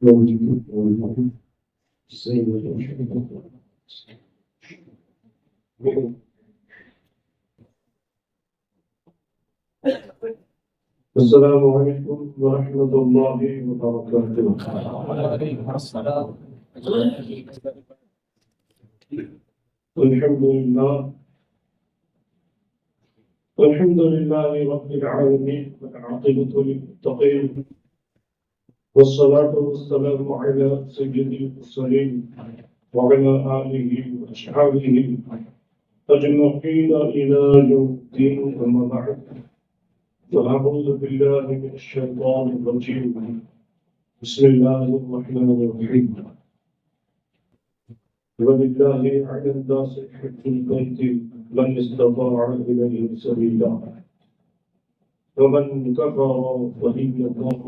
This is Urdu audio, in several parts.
السلام عليكم ورحمة الله وبركاته. الحمد لله رب العالمين والعاقبة للمتقين والصلاة والسلام على سيد المرسلين وعلى آله وأصحابه أجمعين إلى يوم الدين. أما بعد فأعوذ بالله من الشيطان الرجيم. بسم الله الرحمن الرحيم. ولله على الناس حج البيت من استطاع إليه سبيلا ومن كفر فإن الله.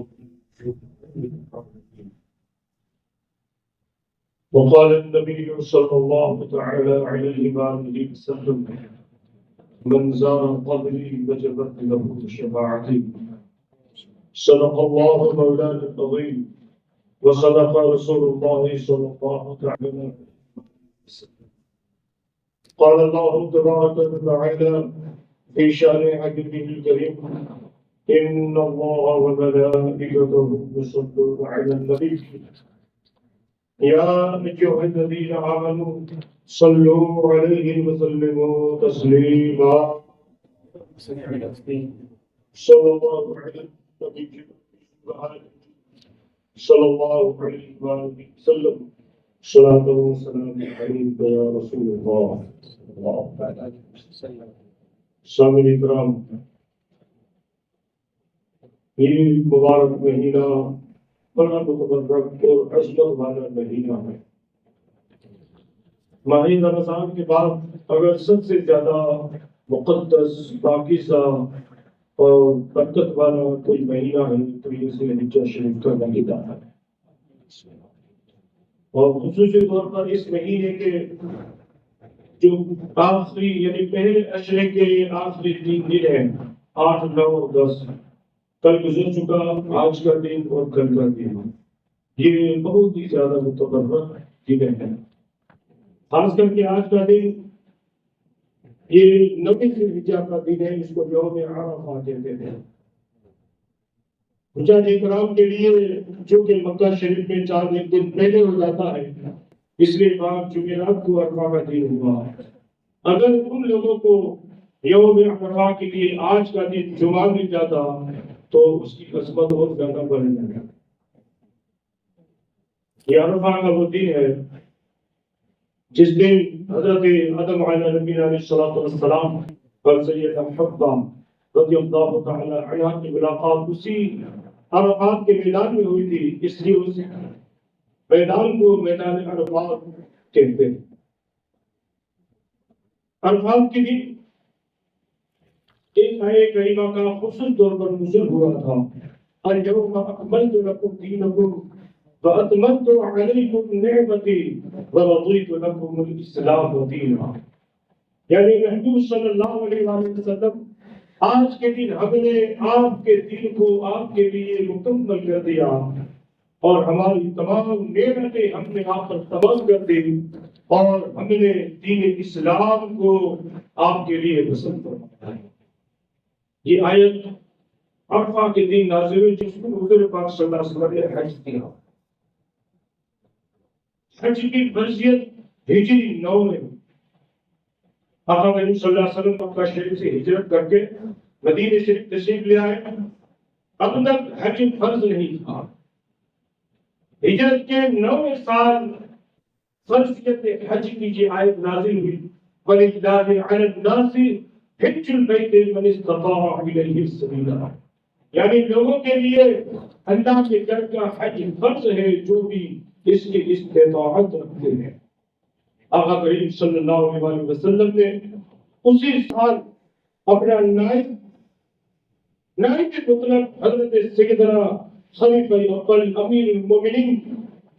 وقال النبي صلى الله تعالى عليه وآله وسلم: من زار قبري وجبت له شفاعتي. صدق الله مولانا العظيم وصدق رسول الله صلى الله تعالى عليه وسلم. قال الله تبارك وتعالى في شأن حبيبه الكريم: إن الله وملائكته يصلون على النبي يا أيها الذين آمنوا صلوا عليه وسلموا تسليما. صلى الله على النبي صلى الله عليه وسلم. صلاة وسلام عليك يا رسول الله. سامعین کرام، یہ مبارک مہینہ بڑا متبرک اور عظمت والا مہینہ ہے. ماہ رمضان کے بعد اگر سب سے زیادہ مقدس، پاکیزہ اور برکت والا کوئی مہینہ ہے تو یہ ذی الحجہ شریف کا مہینہ ہے. اور خصوصی طور پر اس مہینے کے جو آخری یعنی پہلے عشرے کے آخری 3 دن ہیں، 8، 9 اور 10، کل گزر چکا، آج کا دن اور کل کا دن، یہ بہت ہی زیادہ متبرک دن ہے. خاص کر کے آج کا دن یہ 9 ذی الحجہ کا دن ہے، اس کو یوم عرفہ کہتے ہیں. حجاج کرام کے لیے جو کہ مکہ شریف میں 4 دن پہلے ہو جاتا ہے، اس لیے بعد جمعرات کو عرفہ کا دن ہوا. اگر ان لوگوں کو یوم عرفہ کے لیے آج کا دن جمعہ مل جاتا تو اس کی قسمت اور زیادہ بڑھ جاتا. یہ عرفہ کا وہ دن ہے جس دن حضرت آدم علیہ السلام اور سیدہ حوا رضی اللہ تعالی عنہا کی ملاقات اسی عرفات کے میدان میں ہوئی تھی، اس لیے اس میدان کو میدان عرفات کہتے ہیں. عرفات کے دن ایک آیہ کریمہ کا خصوصی طور پر نزول ہوا تھا: اليوم اکملت لکم دینکم واتممت علیکم نعمتی ورضیت لکم الاسلام دینا. یعنی محبوب صلی اللہ علیہ وسلم، آج کے دن ہم نے آپ کے دین کو آپ کے لیے مکمل کر دیا اور ہماری تمام نعمتیں ہم نے آپ پر تمام کر دی اور ہم نے دین اسلام کو آپ کے لیے پسند فرمایا. یہ آیت عرفہ کے دن نازل ہوئی جس میں حضور پاک صلی اللہ علیہ وسلم نے حج کیا. حج کی فرضیت ہجری 9 میں آقا کریم صلی اللہ علیہ وسلم مکہ شریف سے ہجرت کر کے مدینہ شریف تشریف لے آئے. اب تک حج فرض نہیں تھا. ہجرت کے 9ویں سال فرضیت حج کی یہ آیت نازل ہوئی: وَلِلَّهِ عَلَى النَّاسِ حِجُّ الْبَيْتِ مَنِ اسْتَطَاعَ إِلَيْهِ سَبِيلًا. یعنی لوگوں کے لیے اللہ کے گھر کا حج فرض ہے جو بھی اس کی استطاعت رکھتے ہیں. آقا کریم صلی اللہ علیہ وسلم نے اسی سال اپنا نائب مطلب حضرت سیدنا خلیفہ اول امیر المومنین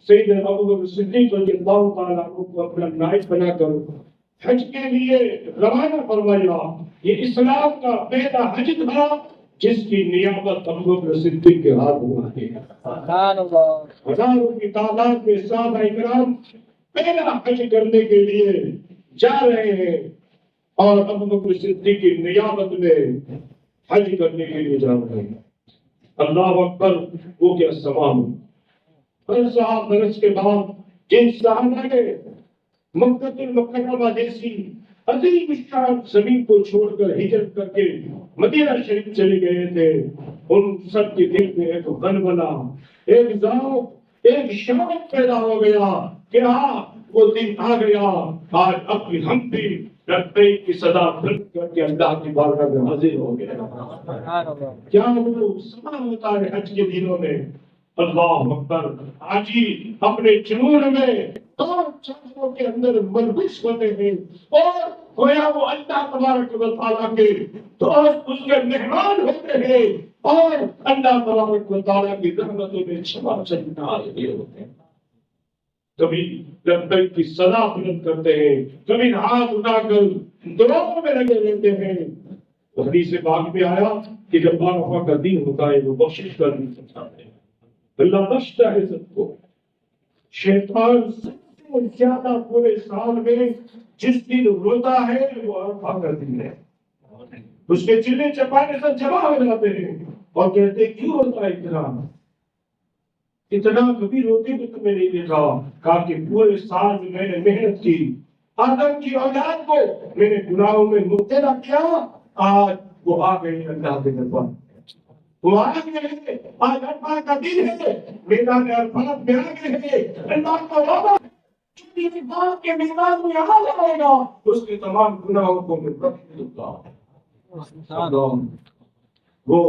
سیدنا ابوبکر صدیق رضی اللہ تعالیٰ عنہ کو اپنا نائب بنا کر حج کے لیے روانہ فرمایا. یہ اسلام کا پہلا حج تھا جس کی نیابت ابو بکر صدیق کے ہاتھ ہوا ہے۔ ہزاروں کی تعداد میں صحابہ کرام پہلا حج کرنے کے لیے جا رہے ہیں اور ابو بکر صدیق کی نیابت میں حج کرنے کے لیے جا رہے ہیں۔ اللہ اکبر، وہ کیا ثواب! 50 برس کے بعد جن صحابہ نے مکہ المکرمہ جیسی عظیم شان زمین کو چھوڑ کر ہجرت کر کے مدینہ شریف چلے گئے تھے، ان سب کے دل میں ایک غم بنا، ایک ذوق، ایک شوق پیدا ہو گیا کہ ہاں وہ دن آ گیا، آج اب ہم بھی لبیک کی صدا بلند کر کے اللہ کی بارگاہ میں حاضر ہو گئے۔ کیا وہ سما ہوتا ہے حج کے دنوں میں؟ اللہ اکبر! آج ہی اپنے جنون میں اور چادروں کے اندر ملبوس ہوتے ہیں اور گویا وہ اللہ تبارک و تعالیٰ کے دوست، اس کے مہمان ہوتے ہیں اور اللہ تبارک و تعالیٰ کی رحمتوں میں چھپا چھپا رہے ہوتے ہیں۔ کبھی لبیک کی صدا بلند کرتے ہیں، کبھی ہاتھ اٹھا کر دعاؤں میں لگے رہتے ہیں۔ حدیث پاک میں آیا کہ جب عرفہ کا دن ہوتا ہے وہ بخشش کا دن ہوتا ہے، اللہ بخشتا ہے سب کو۔ شیطان سب سے زیادہ پورے سال میں جس دن روتا ہے وہ عرفہ کا دن ہے۔ اس کے چلے چپانے سے جمع ہو جاتے ہیں اور کہتے ہیں کیوں ہوتا ہے اتنا کبھی روتے بھی تمہیں نہیں دیکھا، کہا کہ پورے سال میں نے محنت کی، آدم کی اولاد کو میں نے گناہوں میں مبتلا کیا، آج وہ آ گئے اللہ کے دربار، وہ آ گئے، آج عرفہ کا دن ہے، میدان عرفات میں آ گئے ہیں، اللہ کا وعدہ ہے باپ کے میدان میں آ جائے گا، اس کے تمام گناہوں کو میں بخش دوں گا۔ وہ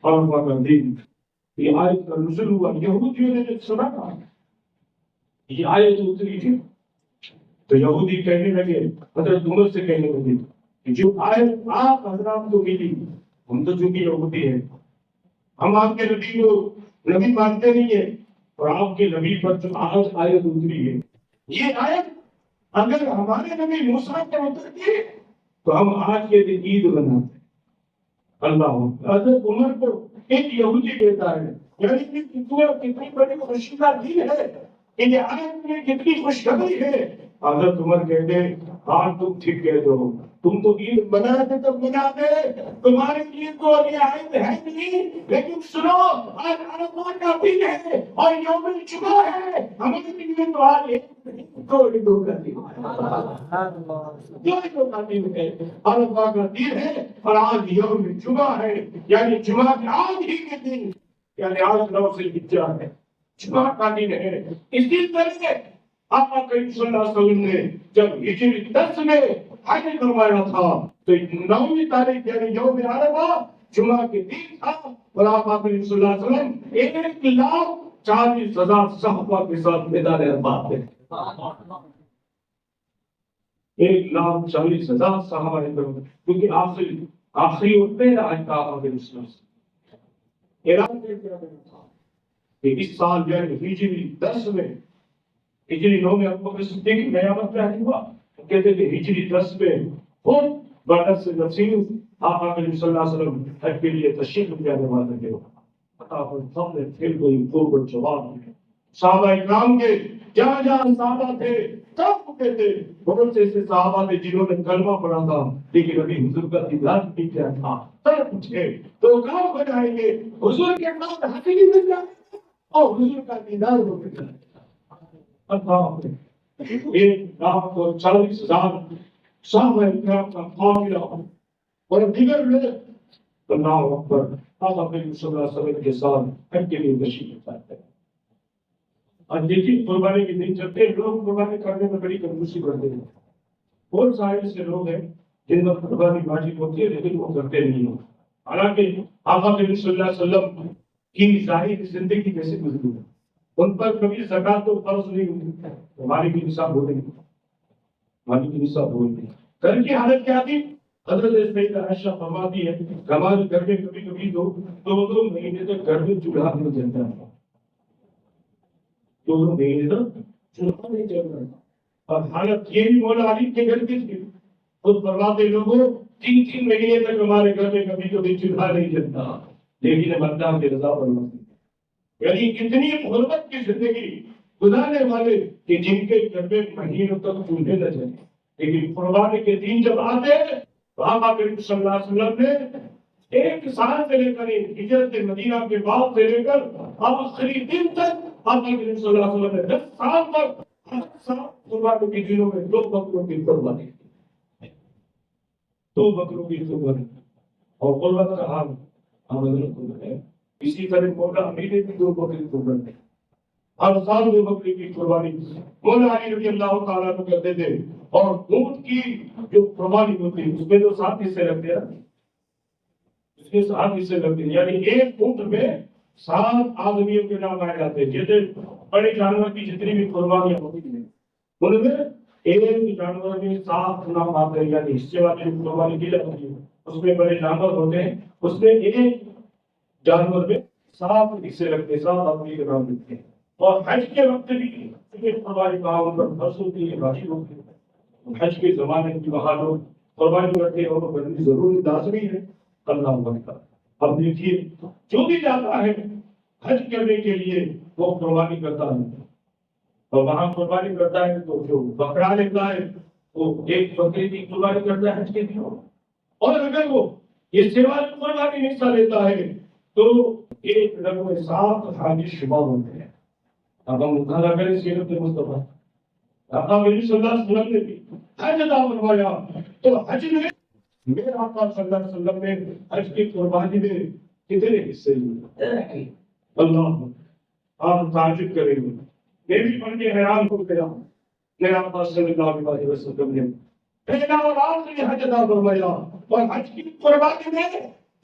عرفہ کا دن، یہ آیت کا نزول ہوا، یہودیوں نے جب سنا تھا یہ آیت اتری تھی تو یہودی کہنے لگے، حضرت عمر سے کہنے لگے کہ جو آیت آپ حضرات کو ملی، ہم تو چونکہ یہودی ہیں، ہم آپ کے نبی کو نبی مانتے نہیں ہیں، اور آپ کے نبی پر جو آج آیت اتری ہے، یہ آیت اگر ہمارے نبی موسیٰ پر اترتی تو ہم آج کے دن عید مناتے۔ اللہ حضرت عمر کو ایک یہودی کہتا ہے، یعنی کتنی بڑی خوشی کا دن ہے، یہ آیت میں کتنی خوشخبری ہے۔ حضرت عمر کہتے ہیں ہاں تم ٹھیک کہتے ہو، تم تو عید مناتے تو مناتے، تمہارے لیے تو یہ آیت ہے نہیں، لیکن سنو آج عرفہ کا دن ہے اور یوم الجمعہ ہے، ہمارے لیے تو آج دو کا دن ہے، عرفہ کا دن ہے اور آج یوم جمعہ ہے، یعنی جمعہ کے آج ہی کے دن، یعنی آج 9 ذوالحجہ ہے، جمعہ کا دن ہے۔ اسی طرح سے آقا کریم صلی اللہ علیہ وسلم نے جب ہجری 10 میں حج کروایا تھا تو 9ویں تاریخ یعنی یوم عرفہ جمعہ کے دن تھا، اور آقا کریم صلی اللہ علیہ وسلم 1,40,000 صحابہ کے ساتھ میدان عرفات میں، 1,40,000 صحابہ کیونکہ آخری ہوتے ہیں آج کا آقا کریم صلی اللہ علیہ وسلم اعلان کر دیا تھا کہ اس سال یعنی ہجری 10 میں، ہجری 9 میں ابو بکر صدیق نیابت میں حج ہوا، کہتے تھے ہجری 10 میں خود برس نصیب آقا کریم صلی اللہ علیہ وسلم حج کے لیے تشریف لے آنے والے تھے۔ سب نے پھر کوئی کو جواب دیا، صحابہ اکرام کے جہاں جہاں صحابہ تھے سب کہتے، بہت سے ایسے صحابہ تھے جنہوں نے کلمہ پڑھا تھا لیکن ابھی حضور کا دیدار نہیں کیا تھا، سب پوچھے تو کام بنائیں گے حضور کے ساتھ حاصل ہی مل جائے اور حضور کا دیدار ہو گیا۔ 1,40,000 صحابہ اکرام کا قافلہ اور دیگر لوگ اللہ اکبر آقا کریم صلی اللہ علیہ وسلم کے ساتھ حج کے لیے تشریف لاتے ہیں۔ اور دیکھیے قربانی کے دن چلتے لوگ قربانی کرنے میں بڑی کنجوسی کرتے ہیں، بہت سارے ایسے لوگ ہیں جن پر قربانی واجب ہوتی ہے لیکن وہ کرتے نہیں ہیں، حالانکہ آقا کریم صلی اللہ علیہ وسلم کی ظاہری زندگی کیسے گزری ہے، ان پر کبھی زکات تو فرض نہیں ہوتی، ہماری بھی نصاب ہو رہی ہے، ہماری بھی نصاب ہو رہی ہے۔ گھر کی حالت کیا تھی؟ حضرت سیدہ عائشہ فرماتی ہے ہمارے گھر میں کبھی کبھی دو مہینے تک گھر میں چولہا نہیں جلتا ہے، 2 مہینے تک چولہا نہیں جل رہا، اور حالت یہ بھی مولا علی کے گھر کی تھی، خود فرماتے لوگوں 3 مہینے تک ہمارے گھر میں کبھی کبھی چولہا نہیں جلتا، لیکن اللہ کی رضا پر یعنی کتنی غربت کی زندگی گزارنے والے کہ جن کے گھر میں مہینوں تک چولہے نہ جلیں، لیکن قربانی کے دن جب آتے ہیں تو آقا کریم صلی اللہ علیہ وسلم نے 1 سال سے لے کر ہجرت مدینہ کے بعد سے لے کر آخری دن تک آقا کریم صلی اللہ علیہ وسلم نے 10 سال تک ہر سال قربانی کے دنوں میں 2 بکروں کی قربانی کی، 2 بکروں کی قربانی، اور قربت کا حال ہم حضرت کو ہے۔ اسی طرح مولا علی نے بھی 2 بکری کی قربانی، ہر سال 2 بکری کی قربانی مولا علی رضی اللہ تعالیٰ عنہ کرتے تھے۔ اور اونٹ کی جو قربانی ہوتی ہے اس میں جو 7 حصے لگتے ہیں، اس میں 7 حصے لگتے ہیں، یعنی ایک اونٹ میں 7 آدمیوں کے نام آئے جاتے ہیں۔ جیسے بڑے جانور کی جتنی بھی قربانیاں ہوتی ہیں ان میں ایک جانور میں 7 نام آتے ہیں، یعنی حصے والی قربانی کی جاتی ہے، اس میں بڑے جانور ہوتے ہیں، اس میں ایک جانور میں 7 حصے لگتے ہیں، 7 آدمی کے نام لکھتے ہیں۔ اور حج کے وقت بھی قربانی کا فرض ہوتی ہے، واجب ہوتی ہے۔ حج کے زمانے کی وہاں لوگ قربانی کرتے ہیں اور بڑی ضروری لازمی ہے۔ اللہ اکبر۔ اب دیکھیے جو بھی جاتا ہے حج کرنے کے لیے وہ قربانی کرتا ہے، اور وہاں قربانی کرتا ہے تو جو بکرا لیتا ہے وہ 1 بکرے کی قربانی کرتا ہے حج کے دن، اور اگر وہ یہ سیوا قربانی میں حصہ لیتا ہے تو 1 رنگ میں 7 حاجی شمار ہوتے ہیں۔ اب ہم مطالعہ کریں سیرت مصطفیٰ، آقا صلی اللہ علیہ وسلم نے بھی حج ادا فرمایا، تو حج میں میرے آقا صلی اللہ علیہ وسلم نے حج کی قربانی میں کتنے حصے لیے؟ اللہ، آپ تعجب کریں گے، میں بھی پڑھ کے حیران ہو گیا۔ میرے آقا صلی اللہ علیہ وسلم نے پہلا اور آخری حج ادا فرمایا، اور حج کی قربانی میں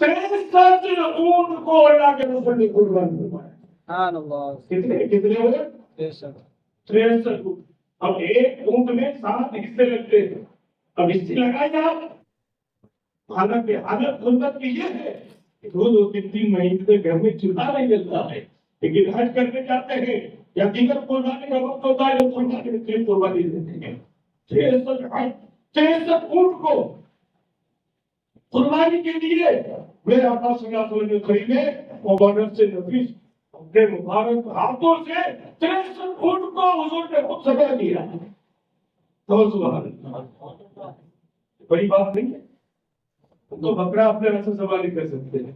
63 اونٹ کو اللہ کے رسول نے قربان فرمایا۔ سبحان اللہ، کتنے ہوئے؟ 63۔ اب ایک اونٹ میں 7 حصے لگتے ہیں، اب حصے لگائیے آپ۔ حالانکہ حالت غربت کی یہ ہے کہ 2-3 مہینے سے گھر میں چولہا نہیں جلتا ہے، لیکن حج کرنے جاتے ہیں یا دیگر قربانی کا وقت ہوتا ہے تو قربانی میں قربانی دیتے ہیں۔ 63 اونٹ کو قربانی کے لیے میرے آقا صلی اللہ علیہ وسلم نے خریدے، مبارک سے نفیس اپنے مبارک ہاتھوں سے 63 اونٹ کو حضور نے خود سجا دیا۔ تو سبحان اللہ، بڑی بات نہیں ہے، تو بکرا اپنے رس سے ذبح نہیں کر سکتے ہیں،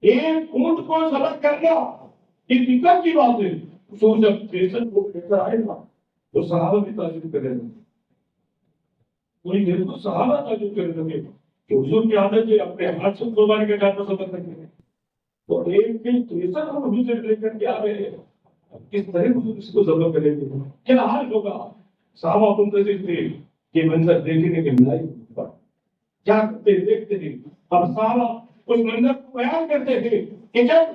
ایک اونٹ کو ذبح کرنا یہ دقت کی بات ہے۔ حضور جب 63 اونٹ لے کر آئے نا تو صحابہ بھی تعجب کرنے لگے، پوری دیر کو صحابہ تعجب کرنے لگے کہ حضور کی عادت ہے اپنے ہاتھ سے قربانی کا جانور ذبح کرنے میں، تو ایک دن 63 حضور سے لے کر کے آ رہے ہیں، کس طرح حضور اس کو ذبح کریں گے، کیا حال ہوگا؟ صحابہ منتظر تھے کہ منظر دیکھنے کے ملائی کیا کرتے دیکھتے تھے۔ اب صحابہ اس منظر کو بیان کرتے تھے کہ جب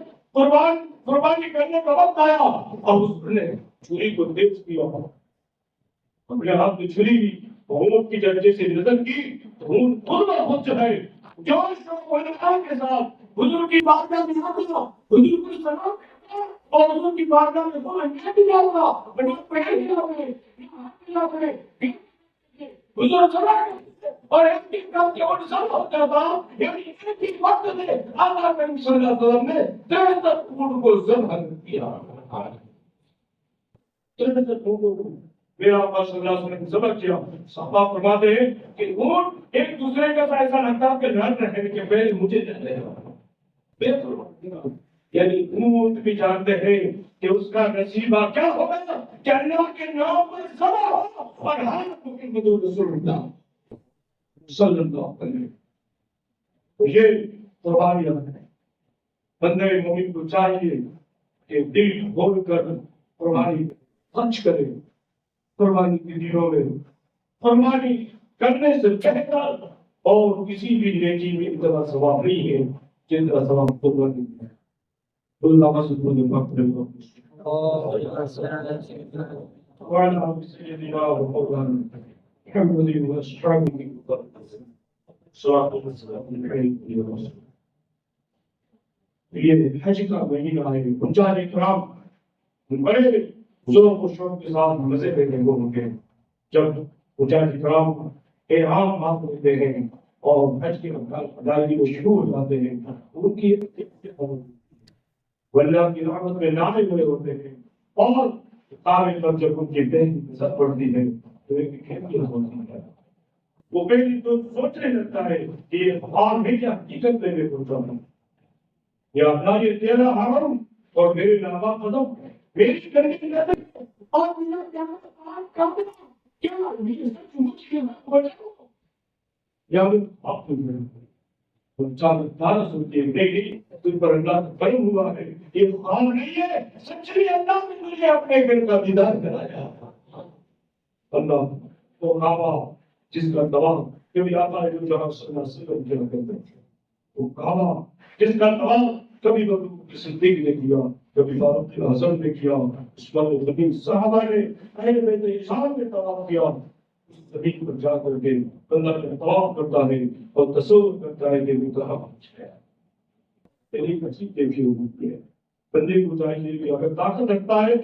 قربانی کرنے کا وقت آیا اور اس نے چھری کو تیز کیا، اپنے ہاتھ میں چھری لی، اونٹ کی جگہ سے نظر کی تو اونٹ خود جو ہے جوش و ولولہ کے ساتھ حضور کی بارگاہ میں رکھا، حضور کو سلام کرتا اور حضور کی بارگاہ میں بولا یہ بھی جاؤگا بڑی پہلے حضور سلام اور ایک دن کا کہ وہ سب ہوتا تھا، یعنی ایک ہی وقت میں آقا کریم صلی اللہ علیہ وسلم نے 63 اونٹ کو ذبح کیا۔ 63 اونٹ کو میرا آقا صلی اللہ علیہ وسلم نے ذبح کیا۔ صحابہ فرماتے ہیں کہ اونٹ ایک دوسرے کا ایسا لگتا کہ لڑ رہے ہیں کہ پہلے مجھے جانے دو، یعنی اونٹ بھی جانتے ہیں کہ اس کا نصیبہ کیا ہوگا کہ اللہ کے نام پر ذبح ہو اور ہر محمد رسول اللہ صلی اللہ علیہ وسلم۔ یہ قربانیاں ہیں، بندے مومن کو چاہیے کہ دل کھول کر قربانی خرچ کرے۔ قربانی کے دنوں میں قربانی کرنے سے بہتر اور کسی بھی نیکی میں اتنا ثواب نہیں ہے جتنا ثواب قربانی ہے۔ اللہ کا شکر ہے مغفرت وعلى سيدنا ومولانا محمد واصحابه صلوات والسلام علیہ وسلم۔ یہ حج کا مہینہ ہے، حجاج کرام بڑے ذوق و شوق کے ساتھ مزے لیتے ہوں گے۔ جب حجاج کرام احرام باندھ لیتے ہیں اور حج کی ادائیگی کو شروع ہو جاتے ہیں، ان کی واللہ کی رحمت میں نازل ہوئے ہوتے ہیں، اور قابل پر جب ان کی بہن عزت بڑھتی ہے تو ایک کیفیت ہوتی ہے، وہ پہلی تو سوچنے لگتا ہے کہ یہ خواب میں کیا حقیقت میں میں پہنچا ہوں، یا اللہ یہ تیرا حرم اور میرے نامہ قدم میری کرنے کی نظر اور میرا کیا یا آپ سنتے نہیں تم پر اللہ کا کرم ہوا ہے، یہ خواب نہیں ہے، سچ میں اللہ نے مجھے اپنے گھر کا دیدار کرایا۔ اللہ وہ کعبہ جس کا طواف کبھی آقا صلی اللہ علیہ وسلم کیا کرتے تھے، وہ کعبہ جس کا طواف کبھی ابوبکر صدیق نے کیا، کبھی فاروق اعظم نے کیا، عثمان غنی صحابہ نے، اہل بیت اسلام نے طواف کیا، اس زمین پر جا کر کے بندہ جب طواف کرتا ہے اور تصور کرتا ہے کہ وہ کہاں پہنچ گیا، تیری کسی کیفی ہوتی ہے۔ بندے کو چاہیے کہ اگر طاقت رکھتا ہے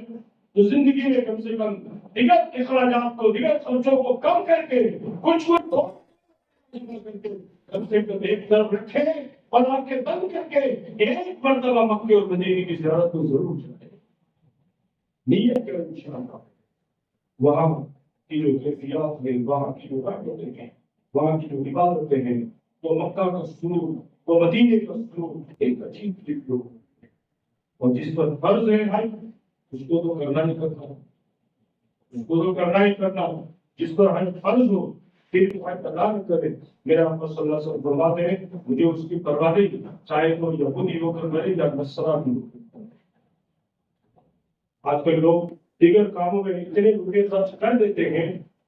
تو زندگی میں کم سے کم دیگر اخراجات کو، دیگر خرچوں کو کم کر کے کچھ کم سے کم ایک طرف رکھے اور آنکھیں بند کر کے ایک مرتبہ مکے اور مدینے کی زیارت کو ضرور جائے، نیت کریں انشاءاللہ۔ وہاں کی جو کیفیات ہے، وہاں کی جو رحمتیں ہیں، وہاں کی جو عبادتیں ہیں، وہ مکہ کا سرور، وہ مدینے کا سرور ایک عجیب لوگ، اور جس پر فرض ہے حج اس کو تو کرنا ہی کرنا، اس کو تو کرنا ہی کرنا، جس پر حج فرض ہو پھر حج ادا نہ کرے، میرا محمد صلی اللہ علیہ وسلم فرماتے ہیں مجھے اس کی پرواہ نہیں، چاہے وہ یہودی ہو کر مرے یا نصرانی ہو کر۔ آج کل لوگ دیگر کاموں میں اتنے روپے خرچ کر دیتے ہیں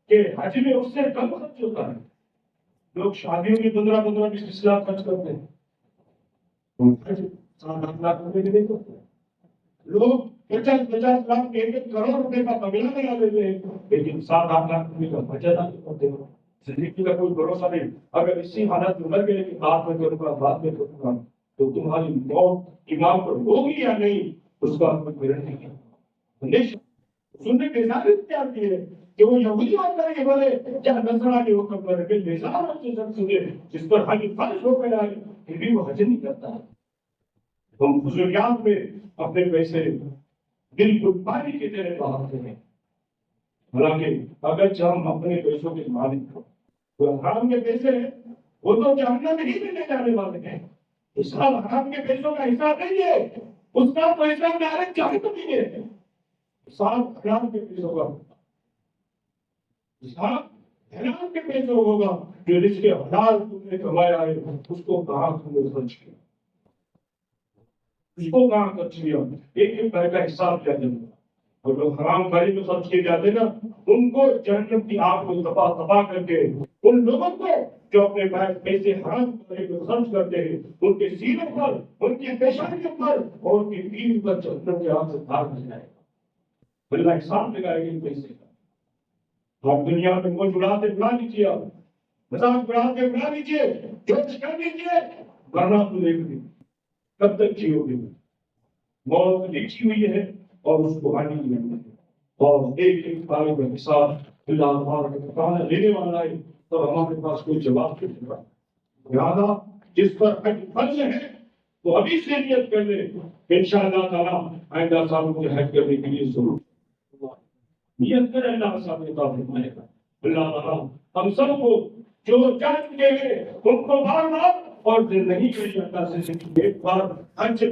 کہ حج میں اس سے کم خرچ ہوتا ہے۔ لوگ شادیوں میں 15-15 20 لاکھ خرچ کرتے ہیں، 7-8 لاکھ روپے نہیں کرتے، لوگ 50-50 لاکھ 1 کروڑ روپے کا قبیلہ بنا دیتے ہیں، لیکن 7-8 لاکھ روپے کا بچت ادا کرتے ہیں۔ زندگی کا کوئی بھروسہ نہیں، اگر اسی حالت میں مر گئے کہ بعد میں کروں گا تو تمہاری موت امام پر ہوگی یا نہیں اس کا کوئی گارنٹی نہیں۔ سننے کی اجازت کیا دی ہے کہ وہ یہودی ہو کر کے بولے یا نصرانی ہو کر بولے کہ جس پر حج فرض ہو گیا ہے پھر بھی وہ حج نہیں کرتا ہے۔ ہم بزرگیات میں اپنے پیسے بالکل پانی کی طرح بہاتے ہیں، حالانکہ اگرچہ ہم اپنے پیسوں کے مالک ہوں، وہ حرام کے پیسے ہیں وہ تو جہنم میں ہی ملنے جانے والے ہیں، حساب حرام کے پیسوں کا حساب نہیں ہے، اس کا تو حساب ڈائریکٹ جہنم ہی ہے۔ حساب حرام کے پیسوں کا، حساب حرام کے پیسوں ہوگا، جو رزق حلال تم نے کمایا ہے اس کو کہاں تم نے خرچ کیا، اس کو کہاں خرچ کیا، ایک کا حساب کیا جائے۔ اور جو حرام کاری میں خرچ کیے جاتے نا ان کو جہنم کی آگ کو تباہ کر کے، ان لوگوں کو جو اپنے پیسے حرام کاری میں خرچ کرتے ہیں ان کے سینوں پر، ان کی پیشانیوں پر اور ان کی پیٹھ پر جہنم کی آگ سے بھاگ جائے گا۔ اللہ حساب لگائے گا ان پیسے کا۔ آپ دنیا میں موج اڑاتے اڑا لیجیے، آپ مذاق اڑاتے اڑا لیجیے، جوش کر لیجیے، ورنہ تو دیکھ لیجیے کب تک جیو گے۔ موت لکھی ہوئی ہے اور اس کو آنی نہیں ہے، اور ایک ایک بارے کا حساب اللہ تبارک و تعالیٰ لینے والا ہے، تو ہمارے پاس کوئی جواب نہیں ہوگا۔ لہٰذا جس پر حج فرض ہے تو ابھی سے نیت کر لے انشاءاللہ تعالیٰ آئندہ سالوں میں حج کرنے کے لیے ضرور نیت کرے، اللہ صاحب عطا فرمائے گا۔ اللہ تعالیٰ ہم سب کو جو چاہ چکے ہیں ان کو بار بار اور نہیں کری اللہ سے ایک بار حج سے